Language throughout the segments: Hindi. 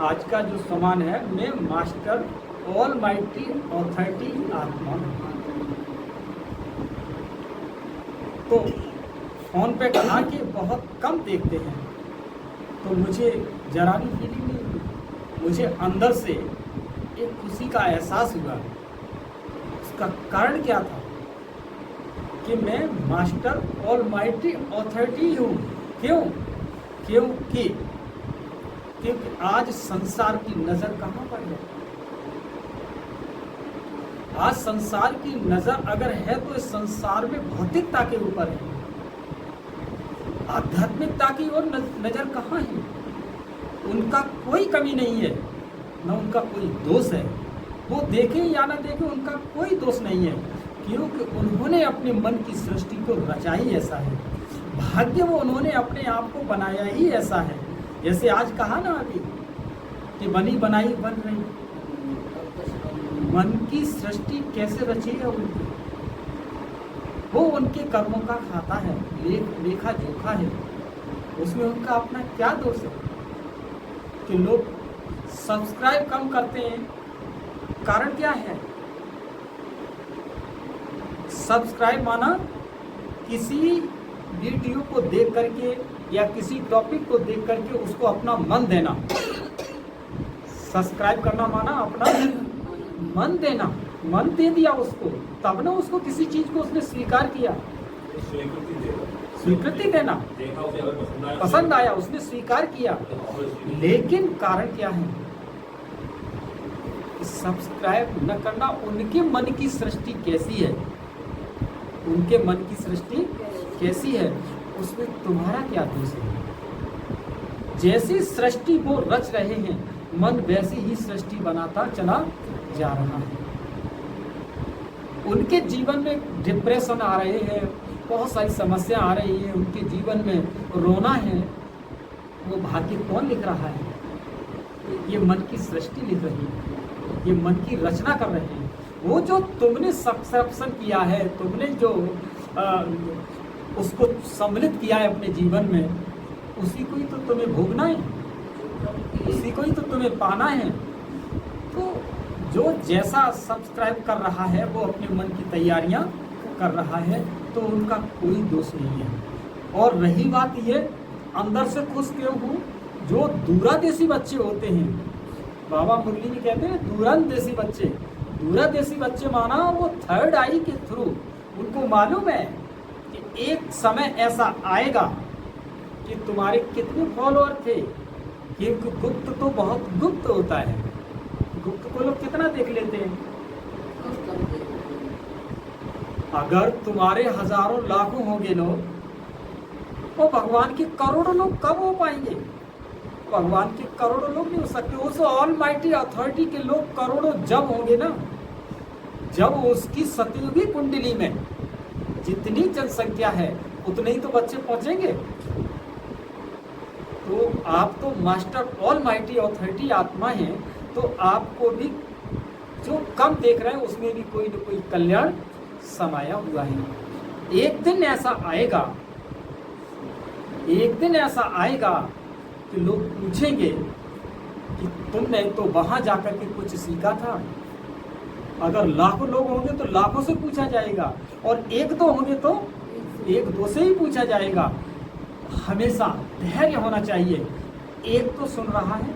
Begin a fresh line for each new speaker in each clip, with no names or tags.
आज का जो समान है, मैं मास्टर ऑल माइटी ऑथोरिटी आत्मा। तो फोन पे कहा कि बहुत कम देखते हैं, तो मुझे जरा भी फीलिंग नहीं हुई। मुझे अंदर से एक खुशी का एहसास हुआ। उसका कारण क्या था कि मैं मास्टर ऑल माइटी ऑथोरिटी हूँ। क्योंकि आज संसार की नज़र कहाँ पर है? आज संसार की नज़र अगर है तो इस संसार में भौतिकता के ऊपर है, आध्यात्मिकता की ओर नज़र कहाँ है? उनका कोई कमी नहीं है, न उनका कोई दोष है। वो देखें या ना देखें, उनका कोई दोष नहीं है, क्योंकि उन्होंने अपने मन की सृष्टि को रचा ही ऐसा है। भाग्य वो उन्होंने अपने आप को बनाया ही ऐसा है। जैसे आज कहा ना अभी कि बनी बनाई बन रही, मन की सृष्टि कैसे रची है उनकी? वो उनके कर्मों का खाता है, लेखा जोखा है। उसमें उनका अपना क्या दोष है कि लोग सब्सक्राइब कम करते हैं? कारण क्या है? सब्सक्राइब माना किसी वीडियो को देख करके या किसी टॉपिक को देख करके उसको अपना मन देना। सब्सक्राइब करना माना अपना मन देना। मन दे दिया उसको, तब ना उसको किसी चीज को उसने स्वीकार किया। स्वीकृति देना, पसंद आया, उसने स्वीकार किया। लेकिन कारण क्या है? सब्सक्राइब न करना। उनके मन की सृष्टि कैसी है? उनके मन की सृष्टि कैसी है? उसमें तुम्हारा क्या दोष है? जैसी सृष्टि वो रच रहे हैं, मन वैसी ही सृष्टि बनाता चला जा रहा है। उनके जीवन में डिप्रेशन आ रहे हैं, बहुत सारी समस्या आ रही है, उनके जीवन में रोना है। वो भाग्य कौन लिख रहा है? ये मन की सृष्टि लिख रही है, ये मन की रचना कर रहे हैं। वो जो तुमने सब्सक्रिप्शन किया है, तुमने जो उसको सम्मिलित किया है अपने जीवन में, उसी को ही तो तुम्हें भोगना है, उसी को ही तो तुम्हें पाना है। तो जो जैसा सब्सक्राइब कर रहा है वो अपने मन की तैयारियां कर रहा है, तो उनका कोई दोष नहीं है। और रही बात ये, अंदर से खुश क्यों हूँ? जो दूरादेशी बच्चे होते हैं, बाबा मुरली जी कहते हैं दूरंदेशी बच्चे। दूरदेशी बच्चे माना वो थर्ड आई के थ्रू, उनको मालूम है कि एक समय ऐसा आएगा कि तुम्हारे कितने फॉलोअर थे। क्योंकि गुप्त तो बहुत गुप्त होता है, गुप्त को लोग कितना देख लेते हैं। अगर तुम्हारे हजारों लाखों होंगे लोग, तो भगवान के करोड़ों लोग कब हो पाएंगे? भगवान के करोड़ों लोग नहीं हो सकते। उस ऑल माइटी अथॉरिटी के लोग करोड़ों जब होंगे ना, जब उसकी सतयुगी कुंडली में जितनी जनसंख्या है उतने ही तो बच्चे पहुंचेंगे। तो आप तो मास्टर ऑल माइटी अथॉरिटी आत्मा हैं, तो आपको भी जो कम देख रहे हैं उसमें भी कोई न कोई कल्याण समाया हुआ है। एक दिन ऐसा आएगा, एक दिन ऐसा आएगा कि लोग पूछेंगे कि तुमने तो वहां जाकर के कुछ सीखा था। अगर लाखों लोग होंगे तो लाखों से पूछा जाएगा, और एक दो होंगे तो एक दो से ही पूछा जाएगा। हमेशा धैर्य होना चाहिए। एक तो सुन रहा है,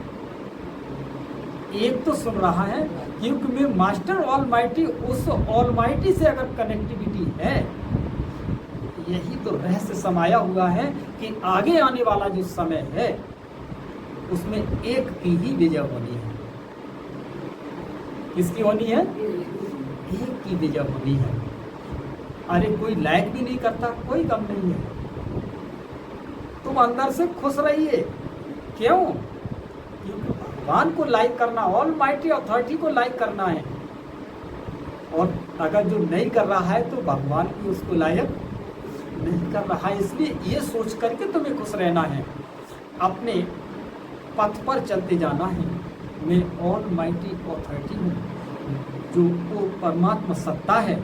एक तो सुन रहा है, क्योंकि मैं मास्टर ऑल माइटी, उस ऑल माइटी से अगर कनेक्टिविटी है, यही तो रहस्य समाया हुआ है कि आगे आने वाला जो समय है उसमें एक की ही विजय होनी है। किसकी होनी है? एक की विजय होनी है। अरे कोई लाइक भी नहीं करता, कोई गम नहीं है। तुम अंदर से खुश रहिए। क्यों? क्योंकि भगवान को लाइक करना, ऑल माइटी अथॉरिटी को लाइक करना है। और अगर जो नहीं कर रहा है तो भगवान भी उसको लायक नहीं कर रहा है। इसलिए ये सोच करके तुम्हें खुश रहना है, अपने पथ पर चलते जाना है। मैं ऑल माइटी अथॉरिटी हूँ, जो वो परमात्मा सत्ता है,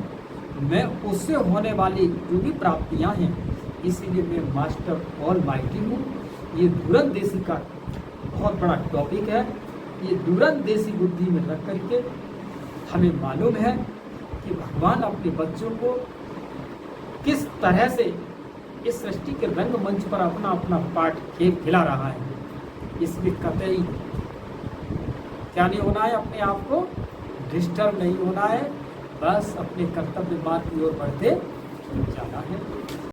मैं उससे होने वाली जो भी प्राप्तियाँ हैं, इसीलिए मैं मास्टर ऑल माइटी हूँ। ये दूरंदेशी का बहुत बड़ा टॉपिक है। ये दूरंदेशी बुद्धि में रख करके हमें मालूम है कि भगवान अपने बच्चों को किस तरह से इस सृष्टि के रंगमंच पर अपना अपना पाठ खेल खिला रहा है। इसमें कतई क्या नहीं होना है, अपने आप को डिस्टर्ब नहीं होना है, बस अपने कर्तव्य मार्ग की ओर बढ़ते जाना है।